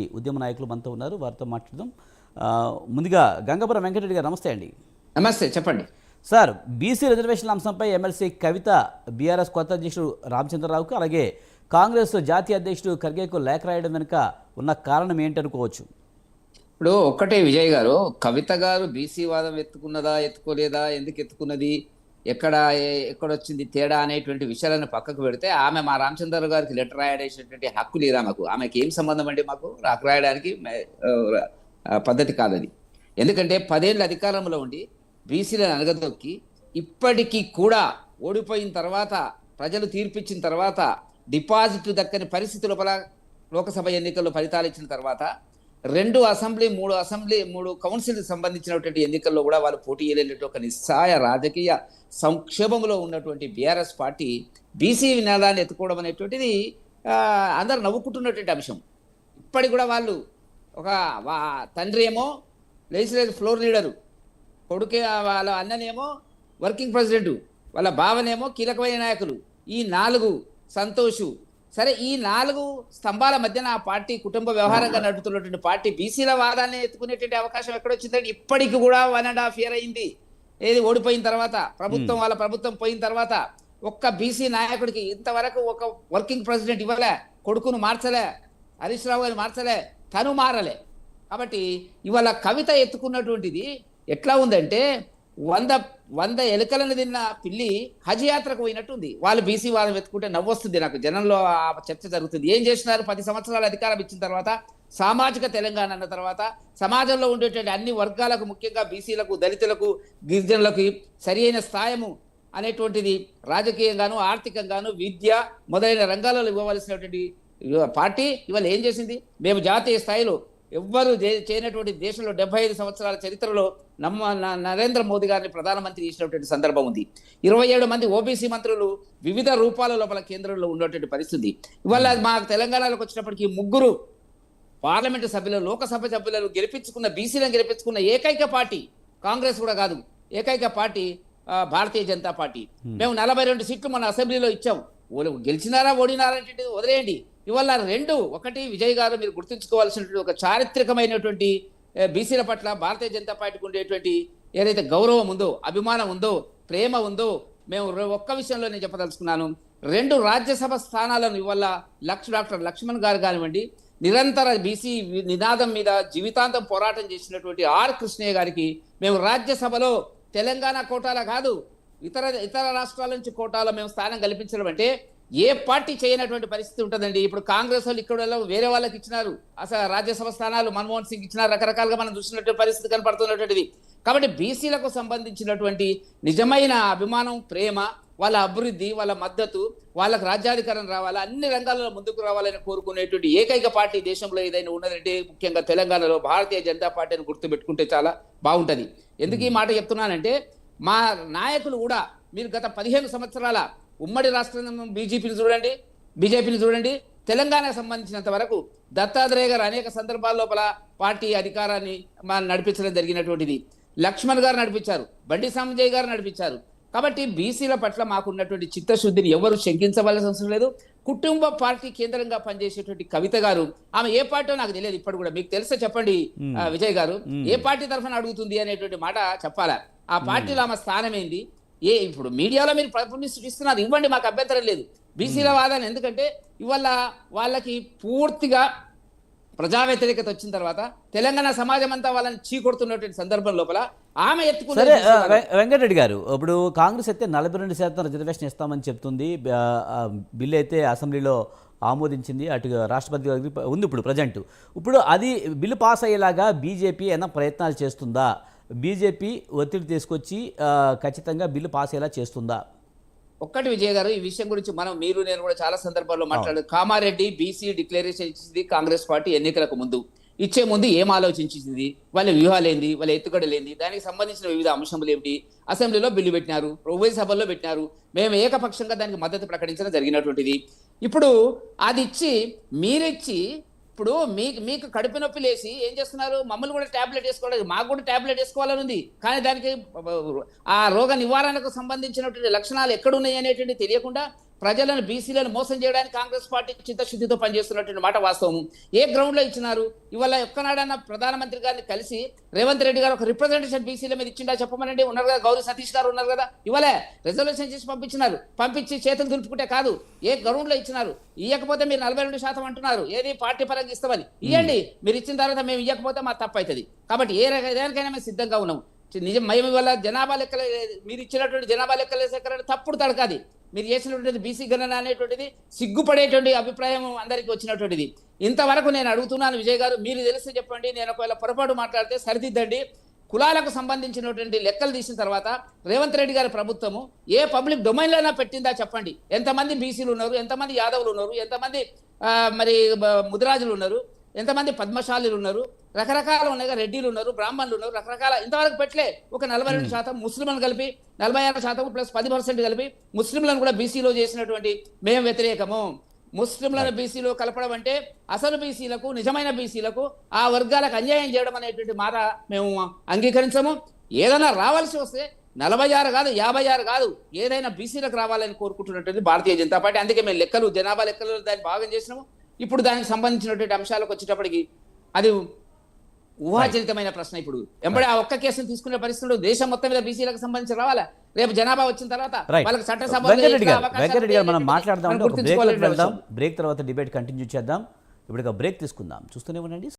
ఈ ఉద్యమ నాయకులు మనతో ఉన్నారు, వారితో మాట్లాడదాం. ముందుగా గంగపురం వెంకటరెడ్డి గారు నమస్తే అండి. నమస్తే, చెప్పండి సార్. బీసీ రిజర్వేషన్ల అంశంపై ఎమ్మెల్సీ కవిత బీఆర్ఎస్ కొత్త అధ్యక్షుడు రామచంద్రరావుకు, అలాగే కాంగ్రెస్ జాతీయ అధ్యక్షుడు ఖర్గేకు లేఖ రాయడం వెనుక ఉన్న కారణం ఏంటనుకోవచ్చు? ఇప్పుడు ఒక్కటే విజయ్ గారు, కవిత గారు బీసీ వాదం ఎత్తుకున్నదా ఎత్తుకోలేదా, ఎందుకు ఎత్తుకున్నది, ఎక్కడొచ్చింది తేడా అనేటువంటి విషయాలను పక్కకు పెడితే, ఆమె మా రామచంద్ర గారికి లెటర్ రాయడేసినటువంటి హక్కు లేదా మాకు? ఆమెకి ఏం సంబంధం అండి? మాకు రాయడానికి పద్ధతి కాదది. ఎందుకంటే 10 ఏళ్ళ అధికారంలో ఉండి బీసీలను అనగదొక్కి ఇప్పటికీ కూడా ఓడిపోయిన తర్వాత, ప్రజలు తీర్పిచ్చిన తర్వాత, డిపాజిట్ దక్కని పరిస్థితి లోపల లోకసభ ఎన్నికల్లో ఫలితాలు ఇచ్చిన తర్వాత, 2 అసెంబ్లీ 3 కౌన్సిల్ సంబంధించినటువంటి ఎన్నికల్లో కూడా వాళ్ళు పోటీ చేయలేనటువంటి ఒక నిస్సాయ రాజకీయ సంక్షేమంలో ఉన్నటువంటి బీఆర్ఎస్ పార్టీ బీసీ నినాదాన్ని ఎత్తుకోవడం అనేటువంటిది అందరు నవ్వుకుంటున్నటువంటి అంశం. ఇప్పటికి కూడా వాళ్ళు ఒక తండ్రి ఏమో లెజిస్లేటివ్ ఫ్లోర్ లీడరు, కొడుకే వాళ్ళ అన్ననేమో వర్కింగ్ ప్రెసిడెంట్, వాళ్ళ భావనేమో కీలకమైన నాయకులు. ఈ 4 సంతోషు. సరే, ఈ 4 స్తంభాల మధ్యన ఆ పార్టీ కుటుంబ వ్యవహారంగా నడుపుతున్నటువంటి పార్టీ బీసీల వాదాన్ని ఎత్తుకునేటువంటి అవకాశం ఎక్కడొచ్చిందంటే, ఇప్పటికి కూడా 1.5 year అయింది. ఏది ఓడిపోయిన తర్వాత, వాళ్ళ ప్రభుత్వం పోయిన తర్వాత ఒక్క బీసీ నాయకుడికి ఇంతవరకు ఒక వర్కింగ్ ప్రెసిడెంట్ ఇవ్వలే, కొడుకును మార్చలే, హరీష్ రావు గారిని మార్చలే, తను మారలే. కాబట్టి ఇవాళ కవిత ఎత్తుకున్నటువంటిది ఎట్లా ఉందంటే, 100 ఎలుకలను తిన్న పిల్లి హజ్ యాత్రకు పోయినట్టుంది. వాళ్ళు బీసీ వాదం ఎత్తుకుంటే నవ్వొస్తుంది నాకు. జనంలో ఆ చర్చ జరుగుతుంది. ఏం చేసినారు? 10 సంవత్సరాలు అధికారం ఇచ్చిన తర్వాత, సామాజిక తెలంగాణ అన్న తర్వాత, సమాజంలో ఉండేటువంటి అన్ని వర్గాలకు, ముఖ్యంగా బీసీలకు, దళితులకు, గిరిజనులకు సరి అయిన స్థాయము అనేటువంటిది రాజకీయంగాను, ఆర్థికంగాను, విద్య మొదలైన రంగాలలో ఇవ్వవలసినటువంటి పార్టీ ఇవాళ ఏం చేసింది? మేము జాతీయ స్థాయిలో ఎవ్వరూ చేయనటువంటి దేశంలో 75 సంవత్సరాల చరిత్రలో నరేంద్ర మోదీ గారిని ప్రధానమంత్రి చేసినటువంటి సందర్భం ఉంది. 27 మంది ఓబీసీ మంత్రులు వివిధ రూపాల లోపల కేంద్రంలో ఉన్నటువంటి పరిస్థితి. ఇవాళ మా తెలంగాణలోకి వచ్చినప్పటికీ 3 పార్లమెంటు సభ్యులు, లోకసభ సభ్యులను గెలిపించుకున్న, బీసీలను గెలిపించుకున్న ఏకైక పార్టీ కాంగ్రెస్ కూడా కాదు, ఏకైక పార్టీ భారతీయ జనతా పార్టీ. మేము 42 సీట్లు మన అసెంబ్లీలో ఇచ్చాం. గెలిచినారా ఓడినారా అంటే వదిలేయండి. ఇవాళ 2 ఒకటి విజయ్ గారు, మీరు గుర్తుంచుకోవాల్సినటువంటి ఒక చారిత్రకమైనటువంటి బీసీల పట్ల భారతీయ జనతా పార్టీకి ఉండేటువంటి ఏదైతే గౌరవం ఉందో, అభిమానం ఉందో, ప్రేమ ఉందో, మేము ఒక్క విషయంలో నేను చెప్పదలుచుకున్నాను. 2 రాజ్యసభ స్థానాలను ఇవాళ డాక్టర్ లక్ష్మణ్ గారు కానివ్వండి, నిరంతర బీసీ నినాదం మీద జీవితాంతం పోరాటం చేసినటువంటి ఆర్ కృష్ణయ్య గారికి మేము రాజ్యసభలో తెలంగాణ కోటాల కాదు, ఇతర రాష్ట్రాల నుంచి కోటాలో మేము స్థానం కల్పించడం అంటే ఏ పార్టీ చేయనటువంటి పరిస్థితి ఉంటుందండి. ఇప్పుడు కాంగ్రెస్ వాళ్ళు ఇక్కడ వేరే వాళ్ళకి ఇచ్చినారు అసలు రాజ్యసభ స్థానాలు, మన్మోహన్ సింగ్ ఇచ్చినారు, రకరకాలుగా మనం చూసినటువంటి పరిస్థితి కనపడుతున్నటువంటిది. కాబట్టి బీసీలకు సంబంధించినటువంటి నిజమైన అభిమానం, ప్రేమ, వాళ్ళ అభివృద్ధి, వాళ్ళ మద్దతు, వాళ్ళకు రాజ్యాధికారం రావాలా, అన్ని రంగాల్లో ముందుకు రావాలని కోరుకునేటువంటి ఏకైక పార్టీ దేశంలో ఏదైనా ఉన్నదంటే ముఖ్యంగా తెలంగాణలో భారతీయ జనతా పార్టీని గుర్తుపెట్టుకుంటే చాలా బాగుంటుంది. ఎందుకు ఈ మాట చెప్తున్నానంటే, మా నాయకులు కూడా, మీరు గత 15 సంవత్సరాల ఉమ్మడి రాష్ట్రం బీజేపీని చూడండి, తెలంగాణకు సంబంధించినంత వరకు దత్తాత్రేయ గారు అనేక సందర్భాల లోపల పార్టీ అధికారాన్ని నడిపించడం జరిగినటువంటిది. లక్ష్మణ్ గారు నడిపించారు, బండి సంజయ్ గారు నడిపించారు. కాబట్టి బీసీల పట్ల మాకున్నటువంటి చిత్తశుద్ధిని ఎవరు శంకించవలసిన అవసరం లేదు. కుటుంబ పార్టీ కేంద్రంగా పనిచేసేటువంటి కవిత గారు, ఆమె ఏ పార్టీ నాకు తెలియదు ఇప్పటి కూడా, మీకు తెలిస్తే చెప్పండి విజయ్ గారు, ఏ పార్టీ తరఫున అడుగుతుంది అనేటువంటి మాట చెప్పాలా. ఆ పార్టీలో ఆమె స్థానం ఏంది? ఇప్పుడు మీడియాలో మీరు ఇస్తున్నారు, ఇవ్వండి, మాకు అభ్యంతరం లేదు. బీసీల వాదాన్ని, ఎందుకంటే ఇవాళ వాళ్ళకి పూర్తిగా ప్రజా వ్యతిరేకత వచ్చిన తర్వాత తెలంగాణ సమాజం అంతా వాళ్ళని చీకొడుతున్నటువంటి సందర్భం లోపల ఆమె ఎత్తుకున్న. సరే వెంకటరెడ్డి గారు, ఇప్పుడు కాంగ్రెస్ అయితే 42% రిజర్వేషన్ ఇస్తామని చెప్తుంది. బిల్లు అయితే అసెంబ్లీలో ఆమోదించింది, అటు రాష్ట్రపతి ఉంది ఇప్పుడు ప్రజెంట్. ఇప్పుడు అది బిల్లు పాస్ అయ్యేలాగా బీజేపీ ఏమైనా ప్రయత్నాలు చేస్తుందా? బీజేపీ ఒత్తిడి తీసుకొచ్చి ఖచ్చితంగా బిల్లు పాస్ అయ్యేలా చేస్తుందా? ఒక్కటి విజయ్ గారు, ఈ విషయం గురించి మీరు నేను కూడా చాలా సందర్భాల్లో మాట్లాడారు. కామారెడ్డి బీసీ డిక్లరేషన్ ఇచ్చింది కాంగ్రెస్ పార్టీ ఎన్నికలకు ముందు. ఇచ్చే ముందు ఏం ఆలోచించింది, వాళ్ళ వ్యూహాలు ఏంది, వాళ్ళ ఎత్తుగడలేంది, దానికి సంబంధించిన వివిధ అంశములు ఏమిటి, అసెంబ్లీలో బిల్లు పెట్టినారు, ఉభయ సభల్లో పెట్టినారు, మేము ఏకపక్షంగా దానికి మద్దతు ప్రకటించడం జరిగినటువంటిది. ఇప్పుడు అది ఇచ్చి మీరిచ్చి ఇప్పుడు మీకు కడుపు నొప్పి లేసి ఏం చేస్తున్నారు? మమ్మల్ని కూడా ట్యాబ్లెట్ వేసుకోవాలి, మాకు కూడా ట్యాబ్లెట్ వేసుకోవాలని ఉంది, కానీ దానికి ఆ రోగ నివారణకు సంబంధించినటువంటి లక్షణాలు ఎక్కడున్నాయి అనేటువంటి తెలియకుండా ప్రజలను బీసీలను మోసం చేయడానికి కాంగ్రెస్ పార్టీ చిత్తశుద్ధితో పనిచేస్తున్నటువంటి మాట వాస్తవం. ఏ గ్రౌండ్లో ఇచ్చినారు? ఇవాళ ఒక్కనాడన్న ప్రధానమంత్రి గారిని కలిసి రేవంత్ రెడ్డి గారు ఒక రిప్రజెంటేషన్ బీసీల మీద ఇచ్చిండా చెప్పమనండి. ఉన్నారు కదా, గౌరీ సతీష్ గారు ఉన్నారు కదా, ఇవాళ రిజర్వేషన్ చేసి పంపించినారు. పంపించి చేతులు దులుపుకుంటే కాదు, ఏ గ్రౌండ్లో ఇచ్చినారు? ఇవ్వకపోతే మీరు 42% అంటున్నారు, ఏది పార్టీ పరంగా ఇస్తామని ఇవ్వండి. మీరు ఇచ్చిన తర్వాత మేము ఇవ్వకపోతే మా తప్పు అవుతుంది. కాబట్టి దేనికైనా మేము సిద్ధంగా ఉన్నాం. నిజం మేము వల్ల జనాభా లెక్కలే, మీరు ఇచ్చినటువంటి జనాభా లెక్కలే సేకరణ తప్పుడు తడకాది. మీరు చేసినటువంటిది బీసీ గణన అనేటువంటిది సిగ్గుపడేటువంటి అభిప్రాయం అందరికీ వచ్చినటువంటిది. ఇంతవరకు నేను అడుగుతున్నాను విజయ్ గారు, మీరు తెలిస్తే చెప్పండి, నేను ఒకవేళ పొరపాటు మాట్లాడితే సరిదిద్దండి. కులాలకు సంబంధించినటువంటి లెక్కలు తీసిన తర్వాత రేవంత్ రెడ్డి గారి ప్రభుత్వము ఏ పబ్లిక్ డొమైన్లోనా పెట్టిందా చెప్పండి. ఎంతమంది బీసీలు ఉన్నారు, ఎంతమంది యాదవులు ఉన్నారు, ఎంతమంది మరి ముదిరాజులు ఉన్నారు, ఎంతమంది పద్మశాలీలు ఉన్నారు, రకరకాలు ఉన్నాయి, రెడ్డిలు ఉన్నారు, బ్రాహ్మణులు ఉన్నారు, రకరకాల. ఇంతవరకు పెట్టలే. ఒక 42% ముస్లింలను కలిపి 46% ప్లస్ 10% కలిపి ముస్లింలను కూడా బీసీలో చేసినటువంటి మేము వ్యతిరేకము. ముస్లింలను బీసీలో కలపడం అంటే అసలు బీసీలకు, నిజమైన బీసీలకు, ఆ వర్గాలకు అన్యాయం చేయడం అనేటువంటి మాట మేము అంగీకరించము. ఏదైనా రావాల్సి వస్తే 46 కాదు, 56 కాదు, ఏదైనా బీసీలకు రావాలని కోరుకుంటున్నటువంటి భారతీయ జనతా పార్టీ. అందుకే మేము లెక్కలు, జనాభా లెక్కలు దాన్ని భాగం చేసినాము. ఇప్పుడు దానికి సంబంధించినటువంటి అంశాలకు వచ్చేటప్పటికి అది ఊహాజనితమైన ప్రశ్న. ఇప్పుడు ఎంబడి ఆ ఒక్క కేసును తీసుకునే పరిస్థితులు దేశం మొత్తం మీద బీసీలకు సంబంధించి రావాలా? రేపు జనాభా వచ్చిన తర్వాత వాళ్ళకి చట్టసభ వెంకటరెడ్డి గారు మనం మాట్లాడదాం. బ్రేక్ తర్వాత డిబేట్ కంటిన్యూ చేద్దాం. ఇప్పుడు బ్రేక్ తీసుకుందాం. చూస్తూనే ఉండండి.